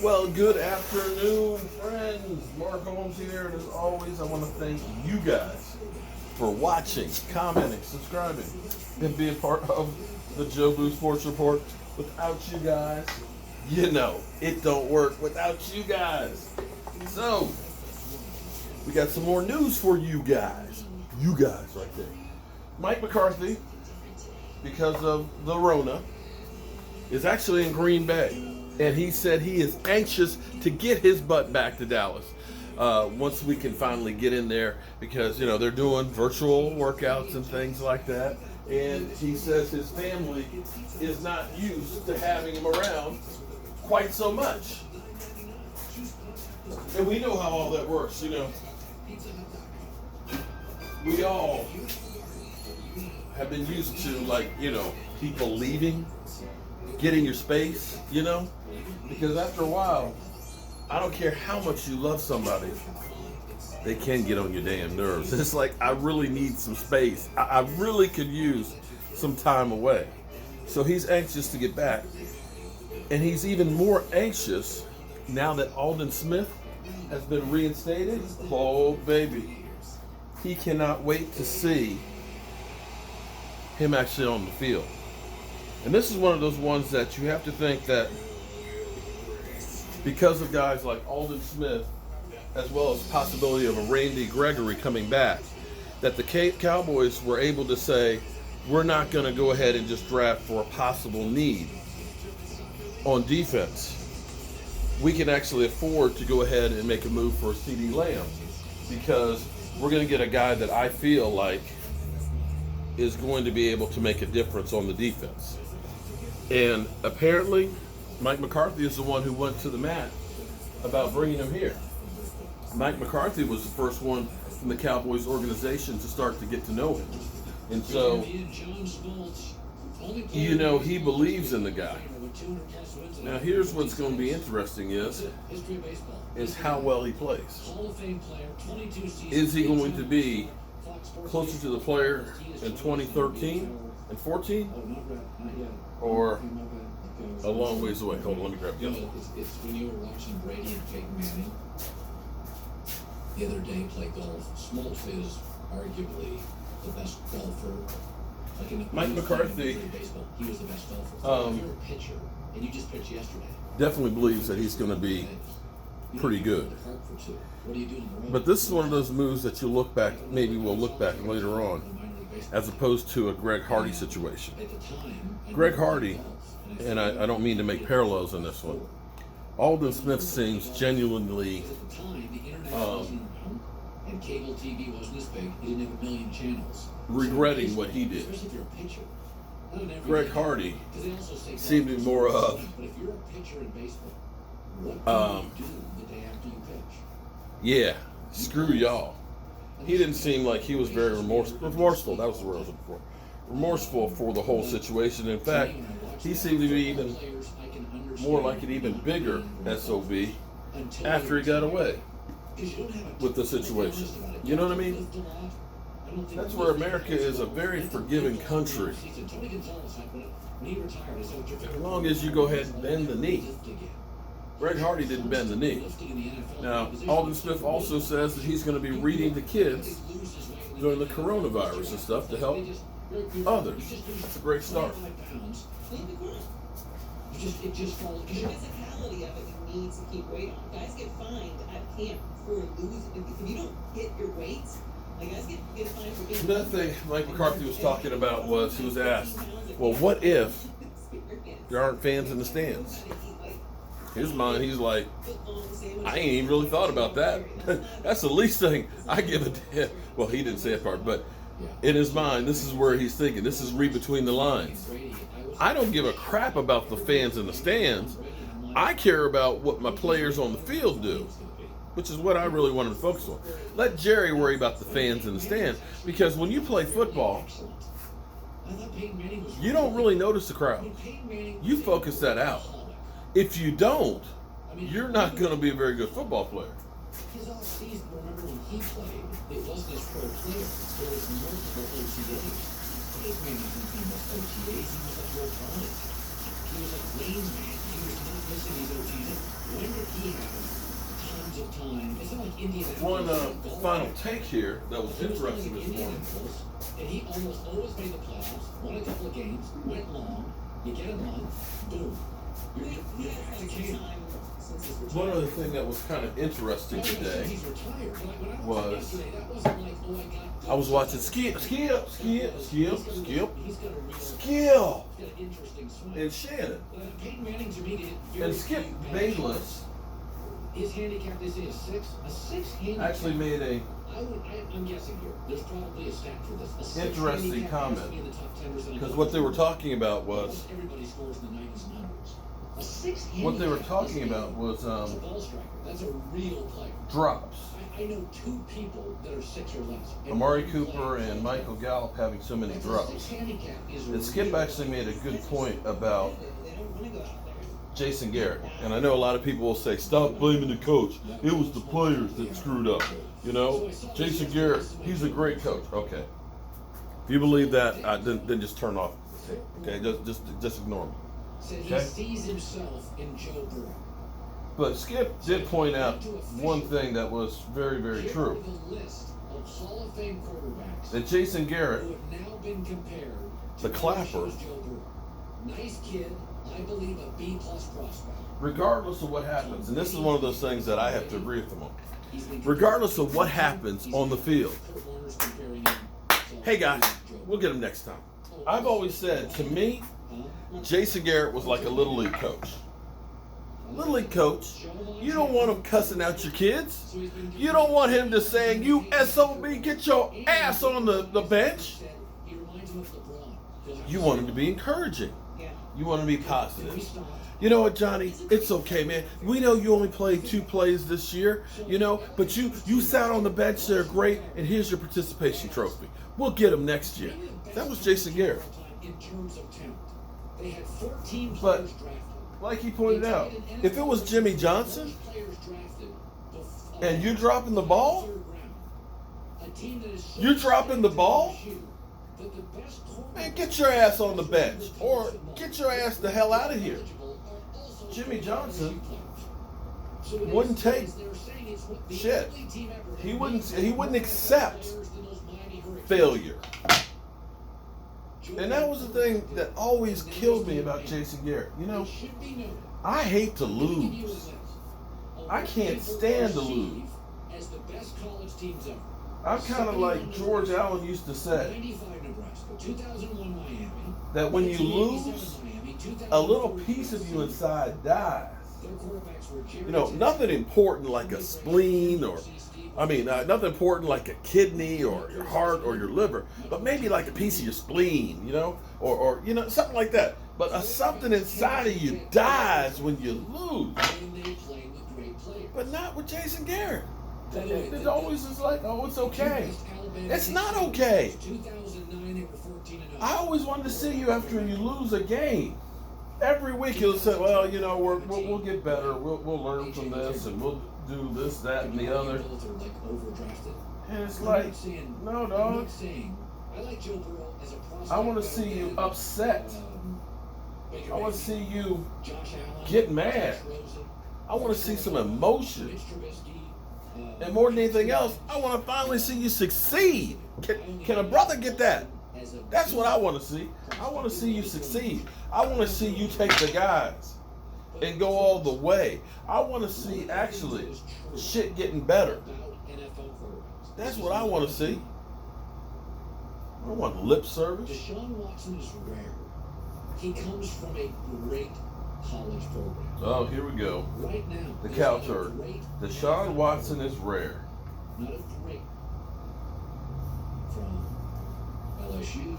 Well, good afternoon, friends. Mark Holmes here, and as always, I want to thank you guys for watching, commenting, subscribing, and being part of the Joe Boo Sports Report. Without you guys, it don't work without you guys. So, we got some more news for you guys. You guys right there. Mike McCarthy, because of the Rona, is actually in Green Bay. And he said he is anxious to get his butt back to Dallas once we can finally get in there because, they're doing virtual workouts and things like that. And he says his family is not used to having him around quite so much. And we know how all that works, We all have been used to, people leaving, getting your space, because after a while, I don't care how much you love somebody, they can get on your damn nerves. It's like, I really need some space. I really could use some time away. So he's anxious to get back. And he's even more anxious now that Aldon Smith has been reinstated. Oh, baby. He cannot wait to see him actually on the field. And this is one of those ones that you have to think that because of guys like Aldon Smith, as well as possibility of a Randy Gregory coming back, that the Cowboys were able to say, we're not going to go ahead and just draft for a possible need on defense. We can actually afford to go ahead and make a move for CeeDee Lamb because we're going to get a guy that I feel like is going to be able to make a difference on the defense. And apparently, Mike McCarthy is the one who went to the mat about bringing him here. Mike McCarthy was the first one from the Cowboys organization to start to get to know him. And so, he believes in the guy. Now, here's what's going to be interesting is how well he plays. Is he going to be closer to the player in 2013 and 14? Or a long ways away? Hold on, let me grab this. It's when you were watching Brady and Peyton Manning the other day play golf. Smoltz is arguably the best golfer. Mike McCarthy, he was the best golfer. If you're a pitcher and you just pitched yesterday, definitely believes that he's going to be pretty good. But this is one of those moves that you look back, maybe we'll look back later on, as opposed to a Greg Hardy situation. Greg Hardy, and I don't mean to make parallels in this one, Aldon Smith seems genuinely and cable TV wasn't as big. He didn't have a million channels. Regretting what he did. Greg Hardy seemed to be more of but if you're a pitcher in baseball, what do you do the day after you pitch? Yeah, screw y'all. He didn't seem like he was very remorseful. That was the word I was looking for. Remorseful for the whole situation. In fact, he seemed to be even more like an even bigger SOB after he got away with the situation. You know what I mean? That's where America is a very forgiving country. As long as you go ahead and bend the knee. Greg Hardy didn't bend the knee. Now, Aldon Smith also says that he's going to be reading to kids during the coronavirus and stuff to help others. That's a great start. The physicality of it, you need to keep weight on. Guys get fined at camp for losing. If you don't hit your weights, guys get fined for being. Another thing Mike McCarthy was talking about was he was asked, well, what if there aren't fans in the stands? His mind, he's like, I ain't even really thought about that. That's the least thing I give a damn. Well, he didn't say that part, but in his mind, this is where he's thinking. This is read between the lines. I don't give a crap about the fans in the stands. I care about what my players on the field do, which is what I really wanted to focus on. Let Jerry worry about the fans in the stands, because when you play football, you don't really notice the crowd. You focus that out. If you don't, you're not going to be a very good football player. His off-season, remember when he played, it wasn't his pro player. There was multiple OTAs. Dave Manning didn't do most OTAs. He was like Will Bryant. He was like Wayne's man. He was not missing these OTAs he had tons of time. It's not like Indianapolis. One final take here that was interesting this morning. And he almost always made the playoffs, won a couple of games, went long. You get a month, boom. You're back to camp. One other thing that was kind of interesting today was I was watching Skip, and Shannon. And Skip Bayless his handicap, they say, a six handicap. actually made a I'm guessing here. There's probably a stat for this. interesting comment, because what they were talking about was everybody scores in the 90s and 100s. A six handicap. what they were talking about was That's a ball striker. That's a real player. drops. I know two people that are 6 or less. Amari Cooper and Michael Gallup having so many drops. And Skip actually made a good point about Jason Garrett. And I know a lot of people will say, stop blaming the coach. It was the players that screwed up. You know, Jason Garrett, he's a great coach. Okay. If you believe that, then just turn off the tape. Okay, just ignore me. Okay? He sees himself in Joe Burrow. But Skip did point out one thing that was very, very true. That Jason Garrett, the clapper, nice kid, I believe a B+ prospect. Regardless of what happens, and this is one of those things that I have to agree with him on. Regardless of what happens on the field, hey guys, we'll get him next time. I've always said, to me, Jason Garrett was like a Little League coach. Little League coach, you don't want him cussing out your kids. You don't want him just saying, you SOB, get your ass on the bench. You want him to be encouraging. You want him to be positive. You know what, Johnny? It's okay, man. We know you only played 2 plays this year, you know, but you sat on the bench there great, and here's your participation trophy. We'll get him next year. That was Jason Garrett. But like he pointed out, if it was Jimmy Johnson and you're dropping the ball, man, get your ass on the bench or get your ass the hell out of here. Jimmy Johnson wouldn't take shit. He wouldn't accept failure. And that was the thing that always killed me about Jason Garrett. You know, I hate to lose. I can't stand to lose. I'm kind of like George Allen used to say, that when you lose, a little piece of you inside dies. You know, nothing important like a spleen nothing important like a kidney or your heart or your liver, but maybe like a piece of your spleen, you know, or you know, something like that. But something inside of you dies when you lose. But not with Jason Garrett. It always is like, oh, it's okay. It's not okay. I always wanted to see you after you lose a game. Every week you'll say, well, you know, we'll get better. We'll learn from this, and we'll do this, that, and the other. And it's like, no, dog. I want to see you upset. I want to see you get mad. I want to see some emotion. And more than anything else, I want to finally see you succeed. Can a brother get that? That's what I want to see. I want to see you succeed. I want to see you take the guys and go all the way. I want to see actually shit getting better. That's what I want to see. I don't want lip service. Deshaun Watson is rare. He comes from a great college program. Oh, here we go. Right now, the cow turd. Deshaun Watson is rare. Not a great. From LSU,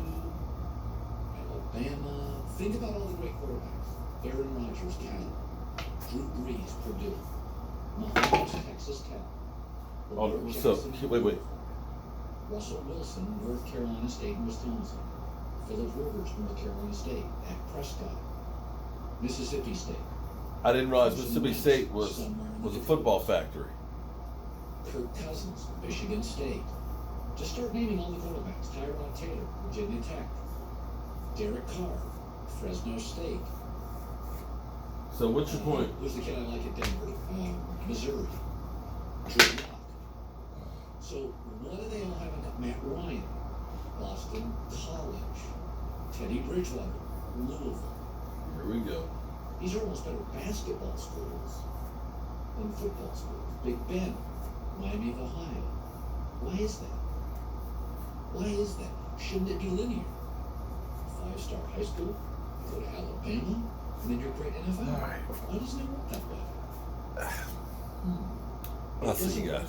Alabama. Think about all the great quarterbacks. Aaron Rodgers, Cal. Drew Brees, Purdue. Mahomes, Texas Tech. Oh, so wait. Russell Wilson, North Carolina State and Wisconsin. Phillip Rivers, North Carolina State. Dak Prescott, Mississippi State. I didn't realize Mississippi State was a football factory. Kirk Cousins, Michigan State. Just start naming all the quarterbacks. Tyrod Taylor, Virginia Tech. Derek Carr, Fresno State. So what's your point? Who's the kid I like at Denver? Missouri. Drew Lock. So what do they all have in common? Matt Ryan, Boston College. Teddy Bridgewater, Louisville. Here we go. These are almost better basketball schools than football schools. Big Ben, Miami of Ohio. Why is that? Why is that? Shouldn't it be linear? 5-star high school, go to Alabama, and then you're great NFL. All right. Why doesn't it work that way? I'll see you guys.